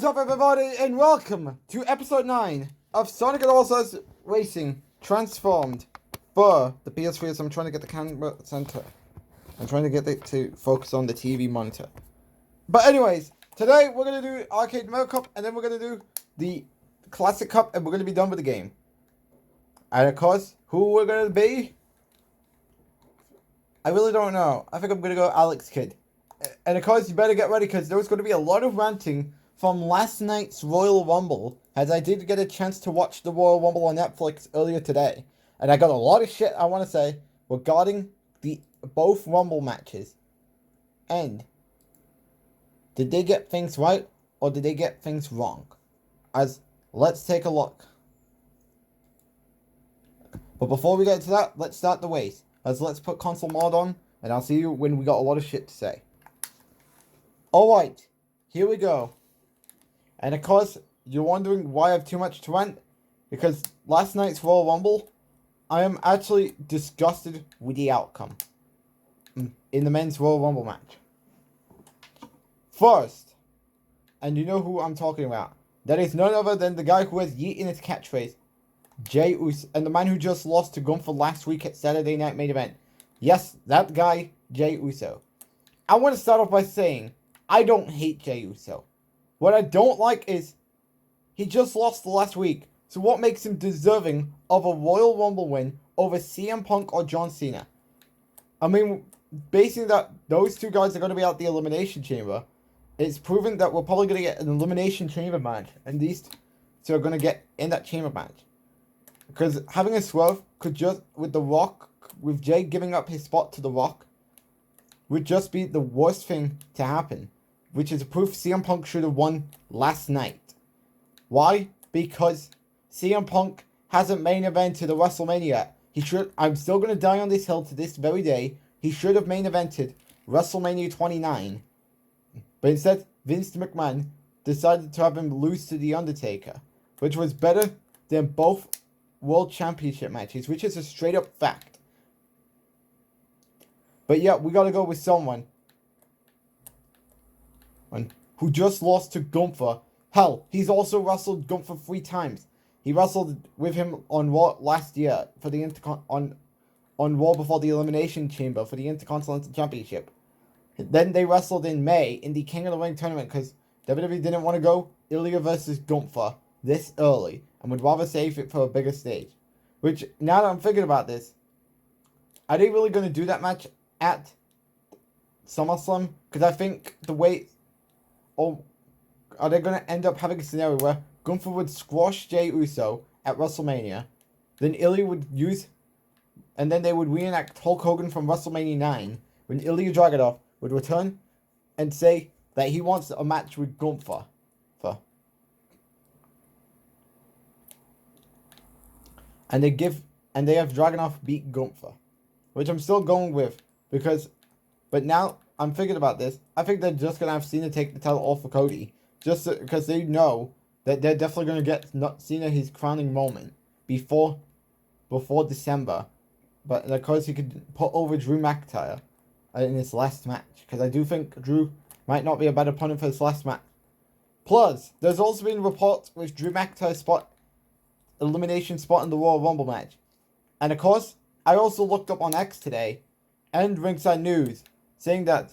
is up, everybody, and welcome to episode 9 of Sonic and All-Stars Racing Transformed for the PS3. So I'm trying to get the camera center. I'm trying to get it to focus on the TV monitor. But anyways, today we're going to do Arcade Mario Cup, and then we're going to do the Classic Cup, and we're going to be done with the game. And of course, who we're going to be? I really don't know. I think I'm going to go Alex Kidd. And of course, you better get ready, because there's going to be a lot of ranting from last night's Royal Rumble, as I did get a chance to watch the Royal Rumble on Netflix earlier today. And I got a lot of shit I want to say regarding both Rumble matches. And did they get things right, or did they get things wrong? Let's take a look. But before we get to that, let's start the race. Let's put console mod on, and I'll see you when we got a lot of shit to say. Alright, here we go. And of course, you're wondering why I have too much to rant? Because last night's Royal Rumble, I am actually disgusted with the outcome in the men's Royal Rumble match. First, and you know who I'm talking about, that is none other than the guy who has Yeet in his catchphrase, Jey Uso, and the man who just lost to Gunther last week at Saturday Night Main Event. Yes, that guy, Jey Uso. I want to start off by saying, I don't hate Jey Uso. What I don't like is, he just lost last week, so what makes him deserving of a Royal Rumble win over CM Punk or John Cena? I mean, basing that those two guys are going to be out the Elimination Chamber, it's proven that we're probably going to get an Elimination Chamber match, and these two are going to get in that Chamber match. Because having a swerve could just, with The Rock, with Jay giving up his spot to The Rock, would just be the worst thing to happen. Which is proof CM Punk should have won last night. Why? Because CM Punk hasn't main evented a WrestleMania yet. He should. I'm still going to die on this hill to this very day. He should have main evented WrestleMania 29. But instead, Vince McMahon decided to have him lose to The Undertaker. Which was better than both World Championship matches. Which is a straight up fact. But yeah, we got to go with someone who just lost to Gunther. Hell, he's also wrestled Gunther 3 times. He wrestled with him on Raw last year for the on Raw before the Elimination Chamber for the Intercontinental Championship. Then they wrestled in May in the King of the Ring tournament because WWE didn't want to go Ilya versus Gunther this early and would rather save it for a bigger stage. Which, now that I'm thinking about this, are they really going to do that match at SummerSlam? Because I think the way... Or are they going to end up having a scenario where Gunther would squash Jey Uso at WrestleMania, then Ilya would use, and then they would reenact Hulk Hogan from WrestleMania 9, when Ilya Dragunov would return and say that he wants a match with Gunther. And they have Dragunov beat Gunther, which I'm still going with, but now I'm thinking about this. I think they're just going to have Cena take the title off of Cody. Just because they know that they're definitely going to get Cena his crowning moment before December. But of course he could put over Drew McIntyre in his last match. Because I do think Drew might not be a bad opponent for his last match. Plus, there's also been reports with Drew McIntyre's elimination spot in the Royal Rumble match. And of course, I also looked up on X today and Ringside News, saying that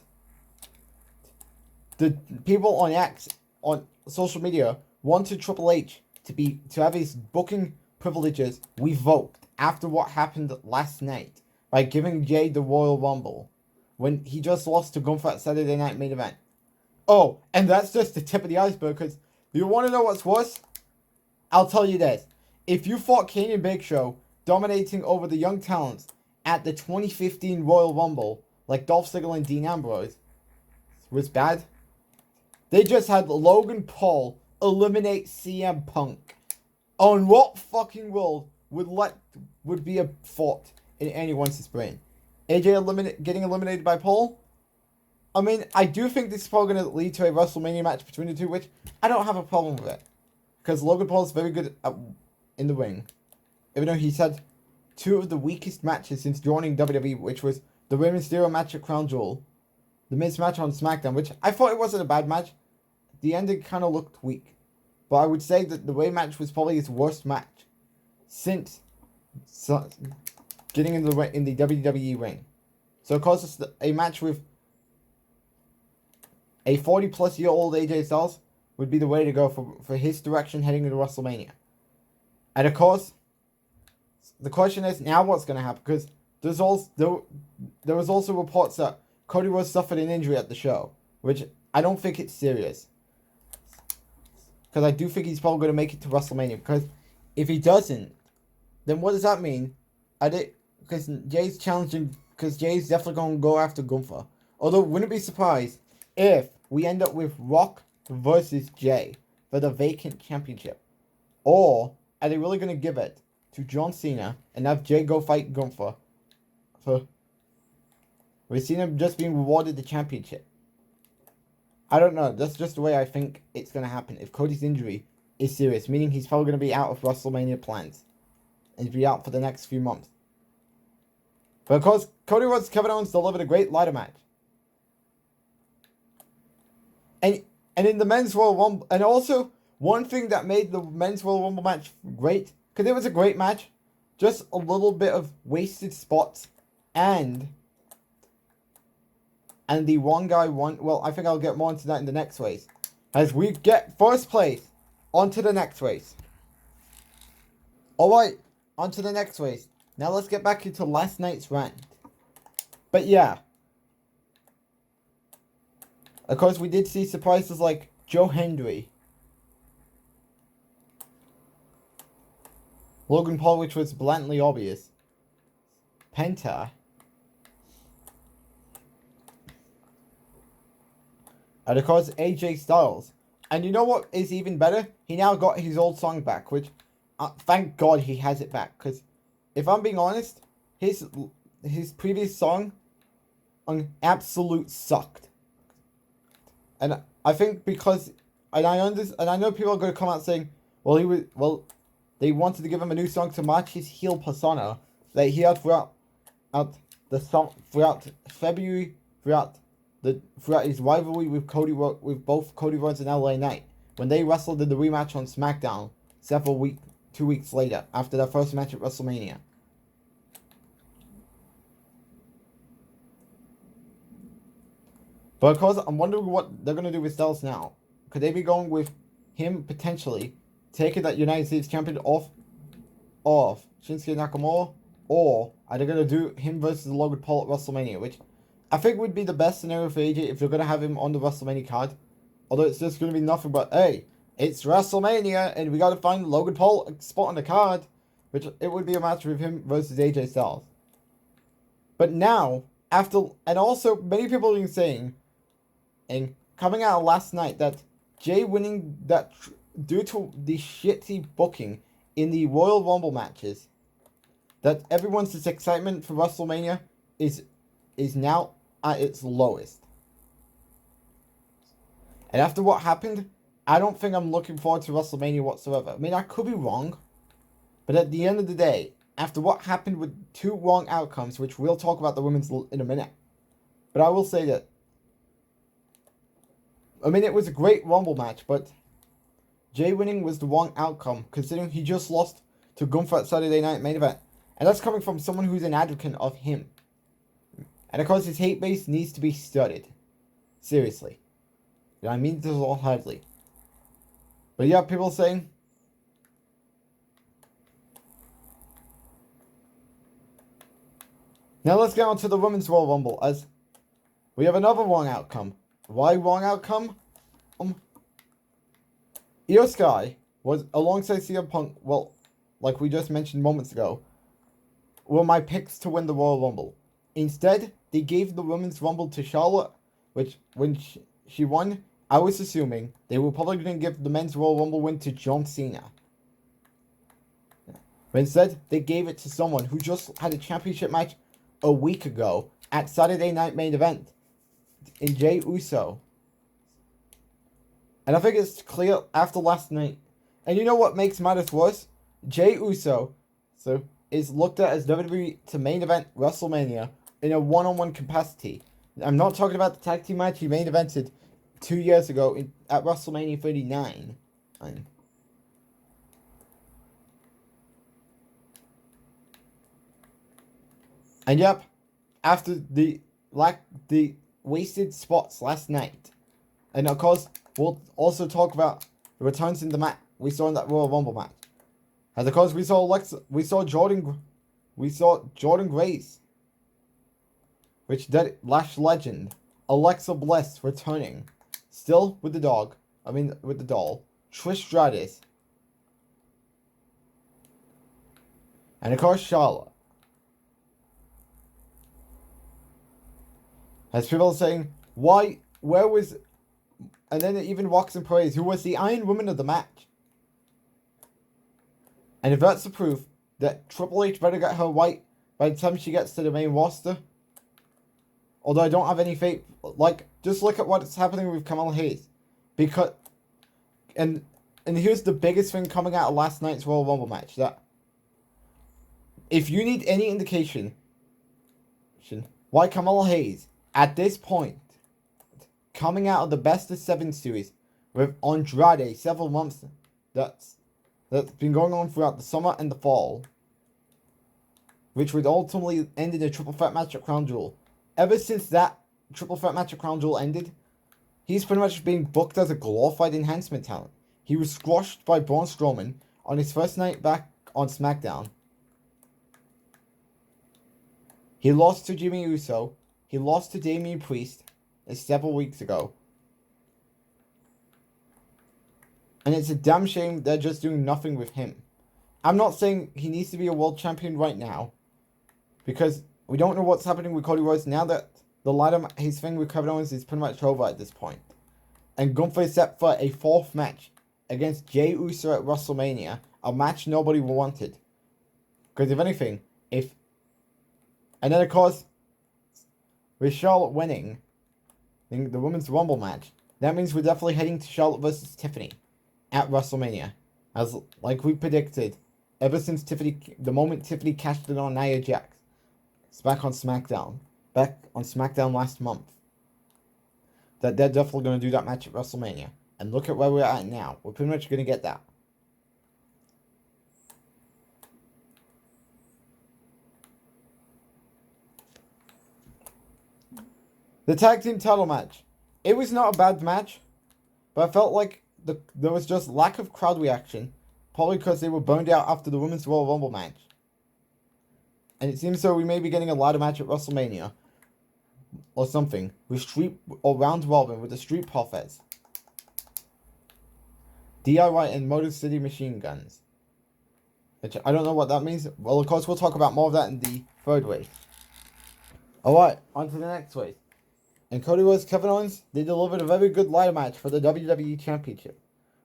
the people on X, on social media, wanted Triple H to have his booking privileges revoked after what happened last night by giving Jay the Royal Rumble when he just lost to Gunther at Saturday Night Main Event. Oh, and that's just the tip of the iceberg, because you want to know what's worse? I'll tell you this. If you fought Kane and Big Show dominating over the young talents at the 2015 Royal Rumble, like Dolph Ziggler and Dean Ambrose, was bad. They just had Logan Paul eliminate CM Punk. On what fucking world would be a thought in anyone's brain? AJ getting eliminated by Paul? I mean, I do think this is probably going to lead to a WrestleMania match between the two, which I don't have a problem with it. Because Logan Paul is very good in the ring. Even though he's had 2 of the weakest matches since joining WWE, which was the Rey Mysterio match at Crown Jewel, the Miz match on SmackDown, which I thought it wasn't a bad match. the ending kind of looked weak. But I would say that the Way match was probably his worst match since getting in the WWE ring. So of course it's a match with a 40-plus-year-old AJ Styles would be the way to go for his direction heading into WrestleMania. And of course, the question is now what's going to happen, because there was also reports that Cody Rhodes suffered an injury at the show, which I don't think it's serious. Because I do think he's probably going to make it to WrestleMania. Because if he doesn't, then what does that mean? Because Jay's challenging. Because Jay's definitely going to go after Gunther. Although, wouldn't be surprised if we end up with Rock versus Jay for the vacant championship. Or are they really going to give it to John Cena and have Jay go fight Gunther? We've seen him just being rewarded the championship. I don't know. That's just the way I think it's going to happen. If Cody's injury is serious, meaning he's probably going to be out of WrestleMania plans. And he'll be out for the next few months. But of course, Cody Rhodes and Kevin Owens delivered a great ladder match. And in the Men's Royal Rumble, and also, one thing that made the Men's Royal Rumble match great, because it was a great match, just a little bit of wasted spots, and the one guy won. Well, I think I'll get more into that in the next race. As we get first place onto the next race. Alright, onto the next race. Now let's get back into last night's rant. But yeah. Of course, we did see surprises like Joe Hendry, Logan Paul, which was blatantly obvious, Penta, and of course AJ Styles. And you know what is even better? He now got his old song back, which thank God he has it back. Because if I'm being honest, his previous song absolute sucked. And I think because I know people are going to come out saying, they wanted to give him a new song to match his heel persona that he had throughout February, throughout his rivalry with both Cody Rhodes and LA Knight when they wrestled in the rematch on SmackDown 2 weeks later after their first match at WrestleMania. But of course, I'm wondering what they're going to do with Styles now. Could they be going with him potentially taking that United States champion off Shinsuke Nakamura? Or are they going to do him versus Logan Paul at WrestleMania? Which I think would be the best scenario for AJ if you're going to have him on the WrestleMania card. Although it's just going to be nothing but, hey, it's WrestleMania and we got to find Logan Paul a spot on the card. Which it would be a match with him versus AJ Styles. But now, and also many people have been saying, and coming out last night, that Jay winning that due to the shitty booking in the Royal Rumble matches, that everyone's excitement for WrestleMania is now at its lowest. And after what happened, I don't think I'm looking forward to WrestleMania whatsoever. I mean, I could be wrong, but at the end of the day, after what happened with two wrong outcomes, which we'll talk about the women's in a minute, but I will say that, I mean, it was a great Rumble match, but Jay winning was the wrong outcome, considering he just lost to Gunther at Saturday Night Main Event. And that's coming from someone who's an advocate of him. And of course, his hate base needs to be studied. Seriously. And I mean this wholeheartedly. But yeah, people saying, now let's get on to the Women's Royal Rumble, as we have another wrong outcome. Why wrong outcome? Io Sky was alongside CM Punk, well, like we just mentioned moments ago, were my picks to win the Royal Rumble. Instead, they gave the Women's Rumble to Charlotte, which, when she won, I was assuming they were probably going to give the Men's Royal Rumble win to John Cena. But instead, they gave it to someone who just had a championship match a week ago at Saturday Night Main Event in Jey Uso. And I think it's clear after last night. And you know what makes matters worse? Jey Uso is looked at as WWE to main event WrestleMania in a one-on-one capacity. I'm not talking about the tag team match he main evented 2 years ago at WrestleMania 39. And yep, after the wasted spots last night, and of course we'll also talk about the returns in the match we saw in that Royal Rumble match. And of course we saw Jordan Grace, which dead Lash legend Alexa Bliss returning, still with the doll. Trish Stratus, and of course Charlotte. As people are saying, where was, and then it even walks in praise, who was the Iron Woman of the match? And if that's the proof that Triple H better get her right by the time she gets to the main roster, although I don't have any faith, just look at what's happening with Kamala Hayes. Because, and here's the biggest thing coming out of last night's Royal Rumble match, that if you need any indication why Kamala Hayes, at this point, coming out of the Best of 7 series with Andrade several months, that's been going on throughout the summer and the fall, which would ultimately end in a triple threat match at Crown Jewel. Ever since that triple threat match at Crown Jewel ended, he's pretty much being booked as a glorified enhancement talent. He was squashed by Braun Strowman on his first night back on SmackDown. He lost to Jimmy Uso. He lost to Damian Priest several weeks ago. And it's a damn shame they're just doing nothing with him. I'm not saying he needs to be a world champion right now, because we don't know what's happening with Cody Rhodes now that his thing with Kevin Owens is pretty much over at this point. And Gunther is set for a 4th match against Jey Uso at WrestleMania, a match nobody wanted. Because if anything, and then of course, with Charlotte winning the Women's Rumble match, that means we're definitely heading to Charlotte versus Tiffany at WrestleMania. As like we predicted, ever since the moment Tiffany cashed in on Nia Jax, it's back on SmackDown last month, that they're definitely going to do that match at WrestleMania. And look at where we're at now. We're pretty much going to get that. The tag team title match. It was not a bad match, but I felt like there was just lack of crowd reaction, probably because they were burned out after the Women's Royal Rumble match. And it seems so we may be getting a ladder match at WrestleMania or something with round robin with the Street Profits, DIY and Motor City Machine Guns. Which I don't know what that means. Well, of course, we'll talk about more of that in the 3rd wave. Alright, on to the next wave. And Cody Rhodes, Kevin Owens, they delivered a very good ladder match for the WWE Championship.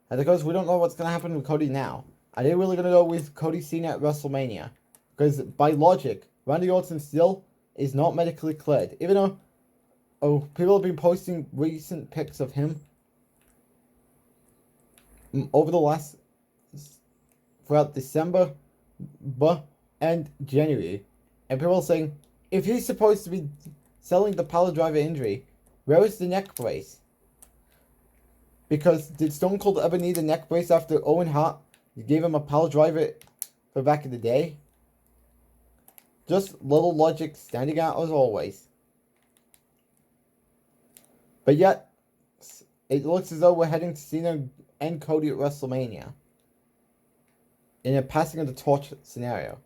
And of course, we don't know what's going to happen with Cody now. Are they really going to go with Cody Cena at WrestleMania? Because by logic, Randy Orton still is not medically cleared. Even though people have been posting recent pics of him over the throughout December and January. And people are saying, if he's supposed to be selling the power driver injury, where is the neck brace? Because did Stone Cold ever need a neck brace after Owen Hart gave him a power driver for back in the day? Just little logic standing out as always. But yet, it looks as though we're heading to Cena and Cody at WrestleMania in a passing of the torch scenario.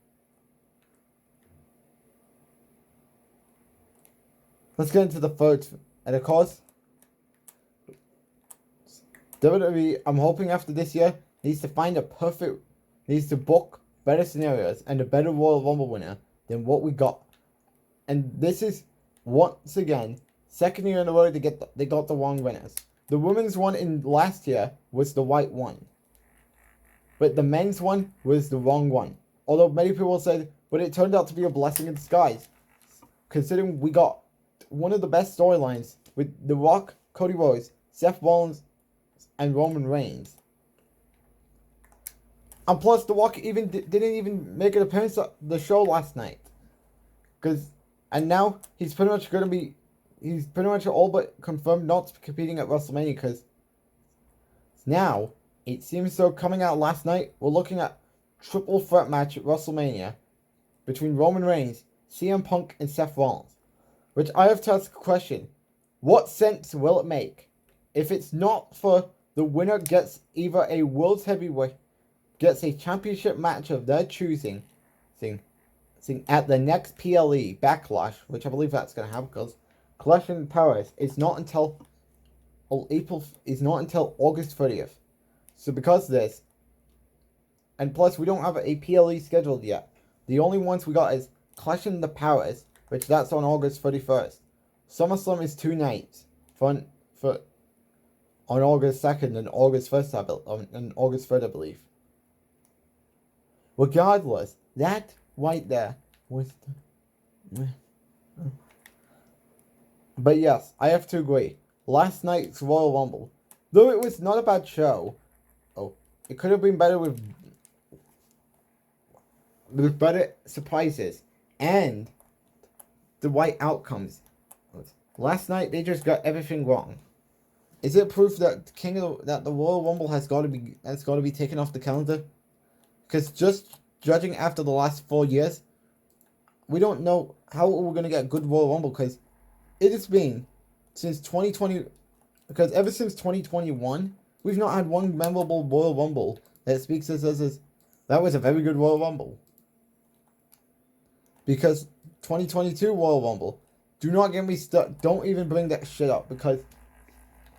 Let's get into the 3rd. And of course, WWE, I'm hoping after this year, needs to book better scenarios and a better Royal Rumble winner than what we got. And this is, once again, 2nd year in a row they got the wrong winners. The women's one in last year was the right one, but the men's one was the wrong one. Although many people said, but it turned out to be a blessing in disguise, considering we got one of the best storylines with The Rock, Cody Rhodes, Seth Rollins, and Roman Reigns. And plus, The Rock didn't even make an appearance at the show last night. And now he's pretty much going to be he's pretty much all but confirmed not competing at WrestleMania because now it seems so coming out last night we're looking at triple threat match at WrestleMania between Roman Reigns, CM Punk, and Seth Rollins. Which I have to ask a question. What sense will it make if it's not for the winner gets either a World Heavyweight, gets a championship match of their choosing, at the next PLE Backlash, which I believe that's going to happen because Clash in Paris is not until August 30th. So because of this, and plus we don't have a PLE scheduled yet. The only ones we got is Clash in the Paris, which that's on August 31st. SummerSlam is 2 nights for on August 2nd and August 1st, and August 3rd, I believe. Regardless, that right there was But yes, I have to agree. Last night's Royal Rumble, though it was not a bad show, it could have been better with better surprises and the right outcomes. Last night they just got everything wrong. Is it proof that that the Royal Rumble has got to be taken off the calendar? Because just judging after the last 4 years, we don't know how we're gonna get a good Royal Rumble because it has been since 2020. Because ever since 2021, we've not had one memorable Royal Rumble that speaks as that was a very good Royal Rumble. Because 2022 Royal Rumble, do not get me stuck. Don't even bring that shit up because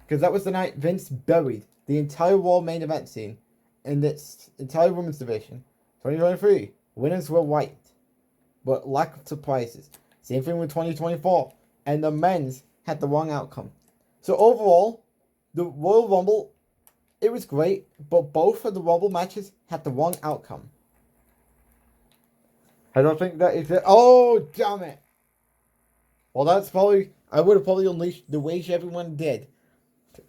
that was the night Vince buried the entire Raw main event scene in this entire women's division. 2023 winners were white, but lack of surprises. Same thing with 2024, and the men's had the wrong outcome. So overall, the Royal Rumble, it was great, but both of the Rumble matches had the wrong outcome. I don't think that is it. Oh, damn it. Well, that's probably, I would have probably unleashed the rage everyone did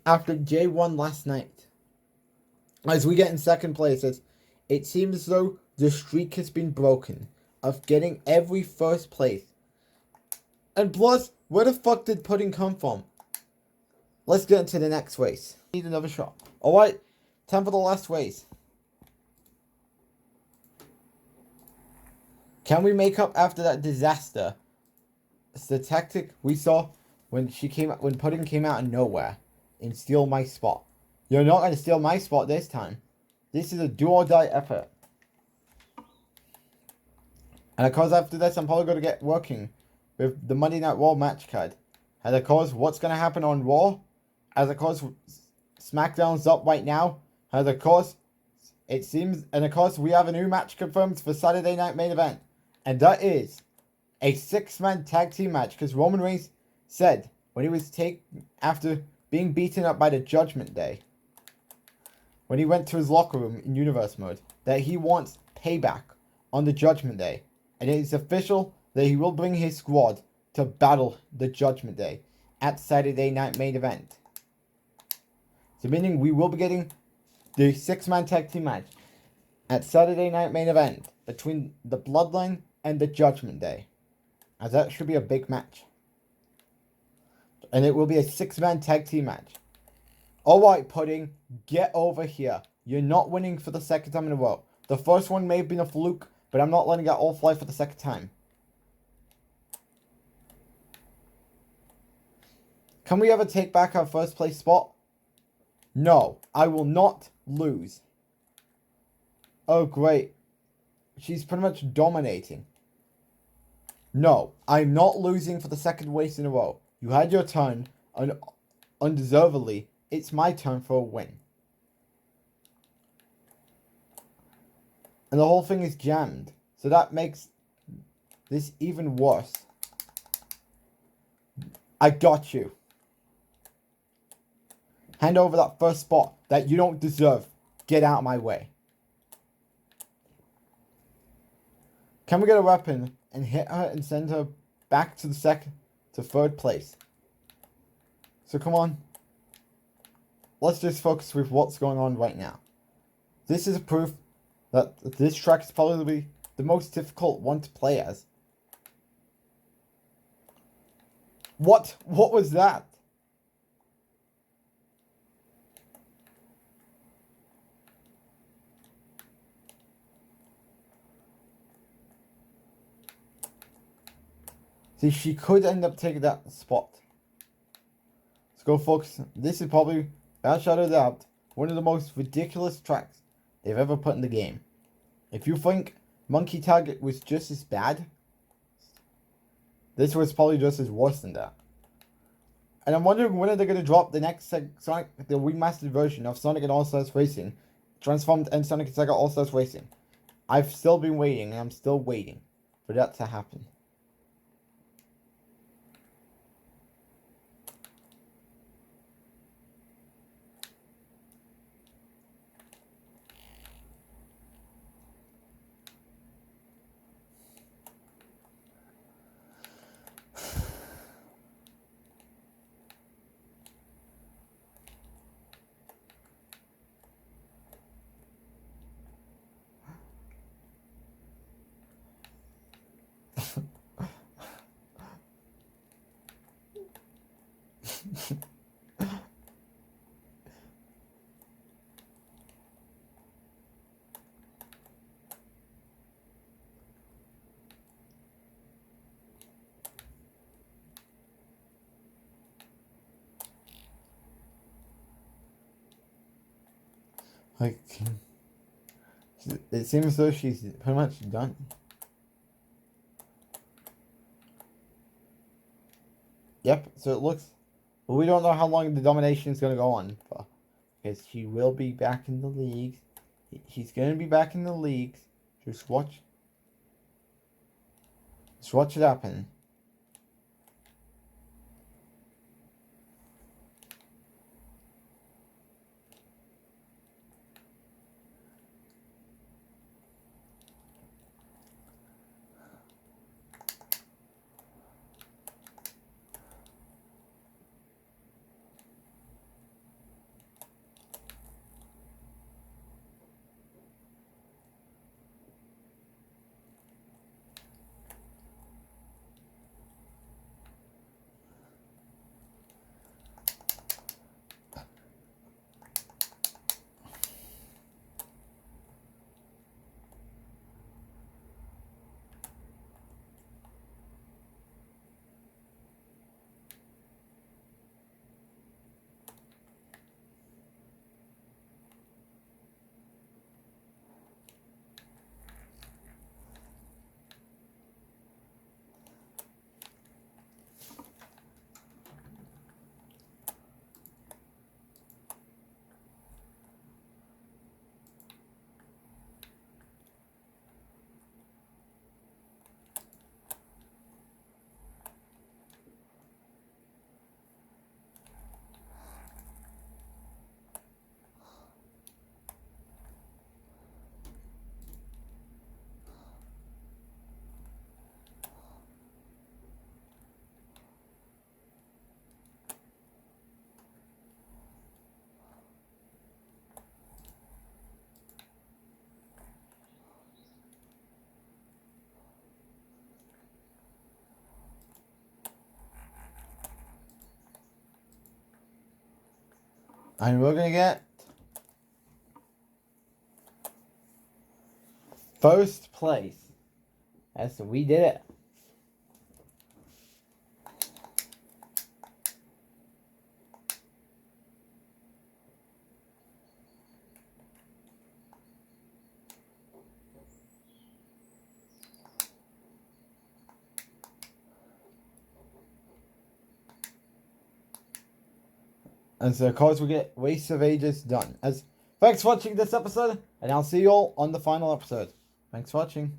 after Jay won last night. As we get in second place, it seems as though the streak has been broken of getting every first place. And plus, where the fuck did Pudding come from? Let's get into the next race. Need another shot. Alright, time for the last race. Can we make up after that disaster? It's the tactic we saw when Pudding came out of nowhere and steal my spot. You're not going to steal my spot this time. This is a do or die effort. And of course after this I'm probably going to get working with the Monday Night Raw match card. And of course what's going to happen on Raw? As of course SmackDown's up right now. And of course it seems, and of course we have a new match confirmed for Saturday Night Main Event. And that is a 6-man tag team match. Because Roman Reigns said when he was after being beaten up by the Judgment Day, when he went to his locker room in Universe Mode, that he wants payback on the Judgment Day. And it is official that he will bring his squad to battle the Judgment Day at Saturday Night Main Event. So meaning we will be getting the 6-man tag team match at Saturday Night Main Event between the Bloodline and the Judgment Day. As that should be a big match. And it will be a 6-man tag team match. Alright, Pudding, get over here. You're not winning for the second time in a row. The first one may have been a fluke, but I'm not letting that all fly for the second time. Can we ever take back our first place spot? No, I will not lose. Oh, great. She's pretty much dominating. No, I'm not losing for the second race in a row. You had your turn, and undeservedly, it's my turn for a win. And the whole thing is jammed, so that makes this even worse. I got you. Hand over that first spot that you don't deserve. Get out of my way. Can we get a weapon and hit her and send her back to third place? So come on. Let's just focus with what's going on right now. This is a proof that this track is probably the most difficult one to play as. What? What was that? See, she could end up taking that spot. Let's go, folks. This is probably, without shadow of doubt, one of the most ridiculous tracks they've ever put in the game. If you think Monkey Target was just as bad, this was probably just as worse than that. And I'm wondering when are they going to drop the next Sonic, the remastered version of Sonic and All-Stars Racing, transformed and Sonic and Sega All-Stars Racing. I've still been waiting, and I'm still waiting for that to happen. Like, it seems as though she's pretty much done. Yep, so it looks... Well, we don't know how long the domination is going to go on. But, because she will be back in the leagues. She's going to be back in the leagues. Just watch. Just watch it happen. And we're gonna get first place. Yes, we did it. And so, of course, we get Race of Ages done. Thanks for watching this episode, and I'll see you all on the final episode. Thanks for watching.